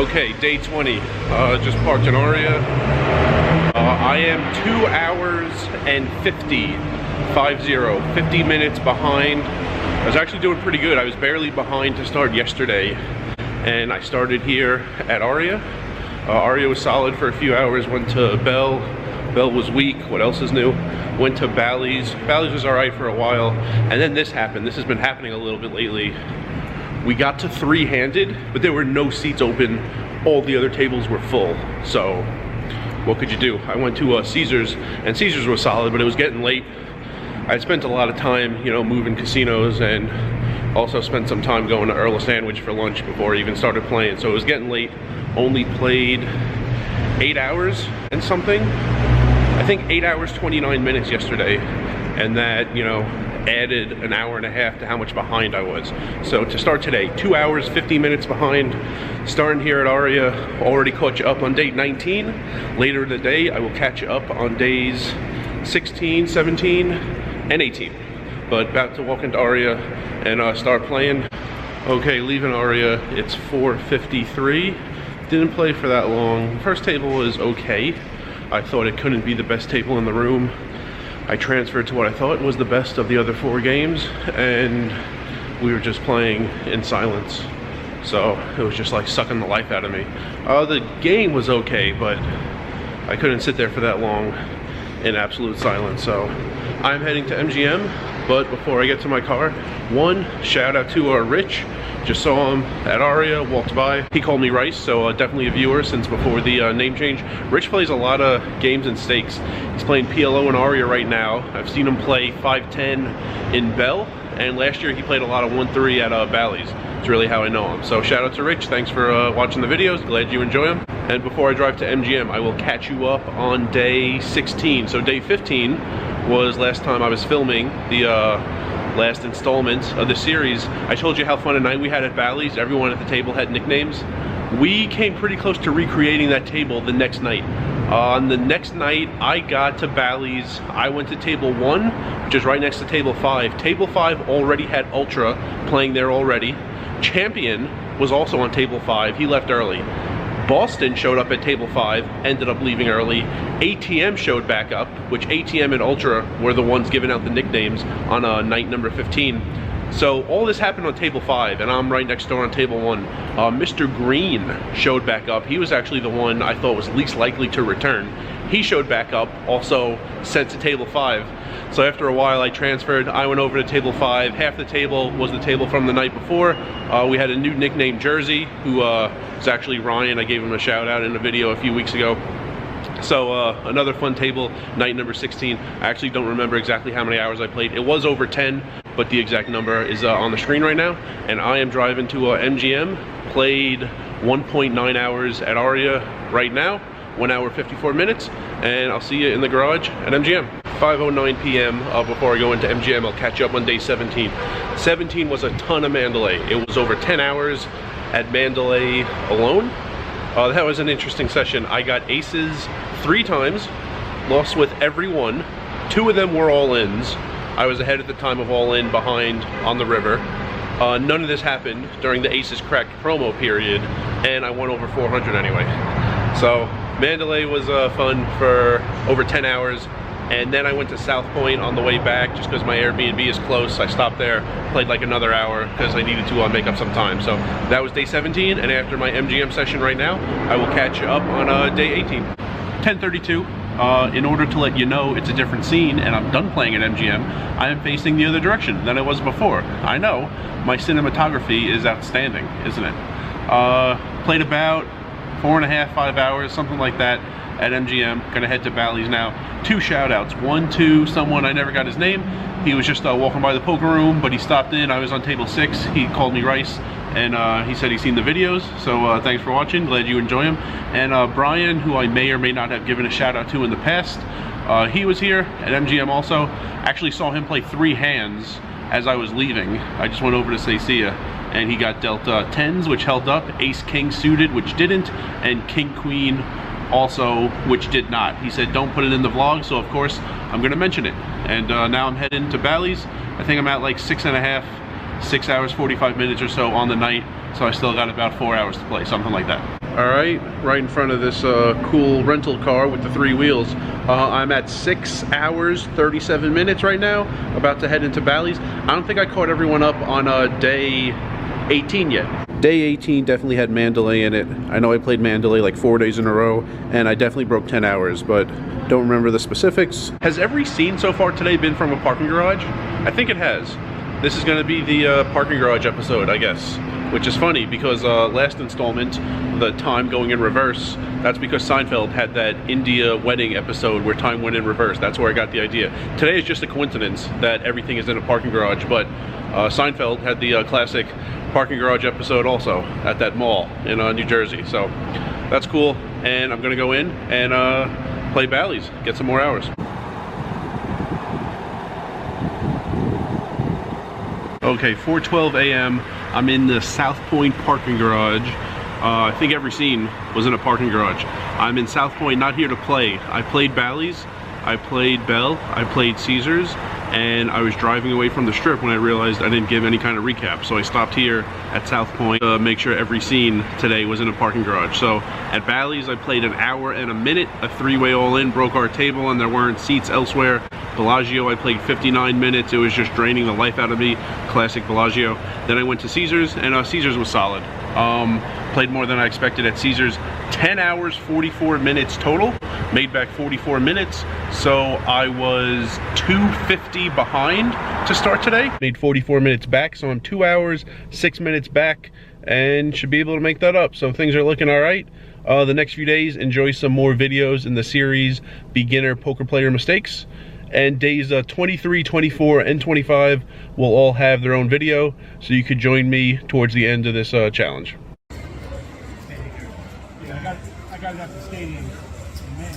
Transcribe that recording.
Okay, day 20. Just parked in Aria. I am 2 hours and 50 minutes behind. I was actually doing pretty good. I was barely behind to start yesterday, and I started here at Aria. Aria was solid for a few hours. Went to Bell. Bell was weak. What else is new? Went to Bally's. Bally's was all right for a while, and then this happened. This has been happening a little bit lately. We got to three-handed, but there were no seats open. All the other tables were full. So what could you do? I went to Caesars, and Caesars was solid, but it was getting late. I spent a lot of time, you know, moving casinos, and also spent some time going to Earl of Sandwich for lunch before I even started playing. So it was getting late. Only played 8 hours and something. I think 8 hours, 29 minutes yesterday. And that, you know, added an hour and a half to how much behind I was. So to start today, 2 hours, 50 minutes behind. Starting here at Aria, already caught you up on day 19. Later in the day, I will catch you up on days 16, 17, and 18. But about to walk into Aria and start playing. Okay, leaving Aria, it's 4:53. Didn't play for that long. First table was okay. I thought it couldn't be the best table in the room. I transferred to what I thought was the best of the other 4 games, and we were just playing in silence. So it was just like sucking the life out of me. The game was okay, but I couldn't sit there for that long in absolute silence. So I'm heading to MGM, but before I get to my car, one shout out to Rich. Just saw him at Aria, walked by. He called me Rice, so definitely a viewer since before the name change. Rich plays a lot of games and stakes. He's playing PLO in Aria right now. I've seen him play 5-10 in Bell, and last year he played a lot of 1-3 at Bally's. It's really how I know him. So shout out to Rich, thanks for watching the videos, glad you enjoy them. And before I drive to MGM, I will catch you up on day 16. So day 15 was last time I was filming the last installment of the series. I told you how fun a night we had at Bally's. Everyone at the table had nicknames. We came pretty close to recreating that table the next night. On the next night, I got to Bally's. I went to table 1, which is right next to table 5. Table 5 already had Ultra playing there already. Champion was also on table 5. He left early. Boston showed up at table 5, ended up leaving early. ATM showed back up, which ATM and Ultra were the ones giving out the nicknames on night number 15. So all this happened on table 5, and I'm right next door on table 1. Mr. Green showed back up. He was actually the one I thought was least likely to return. He showed back up, also sent to table 5. So after a while I transferred, I went over to table 5. Half the table was the table from the night before. We had a new nickname, Jersey, who is actually Ryan. I gave him a shout out in a video a few weeks ago. So another fun table, night number 16. I actually don't remember exactly how many hours I played. It was over 10, but the exact number is on the screen right now. And I am driving to MGM, played 1.9 hours at Aria right now. 1 hour 54 minutes, and I'll see you in the garage at MGM. 5:09 p.m. Before I go into MGM, I'll catch up on day 17. 17 was a ton of Mandalay. It was over 10 hours at Mandalay alone. That was an interesting session. I got aces 3 times, lost with every one. 2 of them were all-ins. I was ahead at the time of all-in, behind on the river. None of this happened during the Aces Cracked promo period, and I won over 400 anyway. So Mandalay was fun for over 10 hours, and then I went to South Point on the way back just because my Airbnb is close. I stopped there, played like another hour because I needed to make up some time. So that was day 17, and after my MGM session right now, I will catch you up on day 18. 10:32. In order to let you know it's a different scene and I'm done playing at MGM, I am facing the other direction than I was before. I know, my cinematography is outstanding, isn't it? Played about 4.5, 5 hours, something like that at MGM. Gonna head to Bally's now. 2 shout outs. One to someone, I never got his name. He was just walking by the poker room, but he stopped in. I was on table 6. He called me Rice, and he said he's seen the videos. So thanks for watching. Glad you enjoy him. And Brian, who I may or may not have given a shout out to in the past, he was here at MGM also. Actually saw him play 3 hands as I was leaving. I just went over to say see ya, and he got dealt 10s, which held up, ace-king suited, which didn't, and king-queen also, which did not. He said don't put it in the vlog, so of course I'm gonna mention it. And now I'm heading to Bally's. I think I'm at like 6.5, 6 hours 45 minutes or so on the night, so I still got about 4 hours to play, something like that. All right in front of this cool rental car with the 3 wheels. I'm at 6 hours 37 minutes right now, about to head into Bally's. I don't think I caught everyone up on day 18 yet. Day 18 definitely had Mandalay in it. I know I played Mandalay like 4 days in a row, and I definitely broke 10 hours, but don't remember the specifics. Has every scene so far today been from a parking garage? I think it has. This is gonna be the parking garage episode, I guess. Which is funny because last installment, the time going in reverse, that's because Seinfeld had that India wedding episode where time went in reverse. That's where I got the idea. Today is just a coincidence that everything is in a parking garage, but Seinfeld had the classic parking garage episode also at that mall in New Jersey. So that's cool, and I'm gonna go in and play Bally's, get some more hours. Okay, 4:12 a.m. I'm in the South Point parking garage. I think every scene was in a parking garage. I'm in South Point, not here to play. I played Bally's, I played Bell, I played Caesars, and I was driving away from the strip when I realized I didn't give any kind of recap. So I stopped here at South Point to make sure every scene today was in a parking garage. So at Bally's, I played an hour and a minute, a 3-way all-in, broke our table, and there weren't seats elsewhere. Bellagio, I played 59 minutes. It was just draining the life out of me. Classic Bellagio. Then I went to Caesars, and Caesars was solid. Played more than I expected at Caesars. 10 hours, 44 minutes total. Made back 44 minutes. So I was 250 behind to start today. Made 44 minutes back, so I'm 2 hours, 6 minutes back, and should be able to make that up. So things are looking all right. The next few days, enjoy some more videos in the series Beginner Poker Player Mistakes. And days 23, 24, and 25 will all have their own video, so you could join me towards the end of this challenge. Yeah, I got it at the stadium. Man.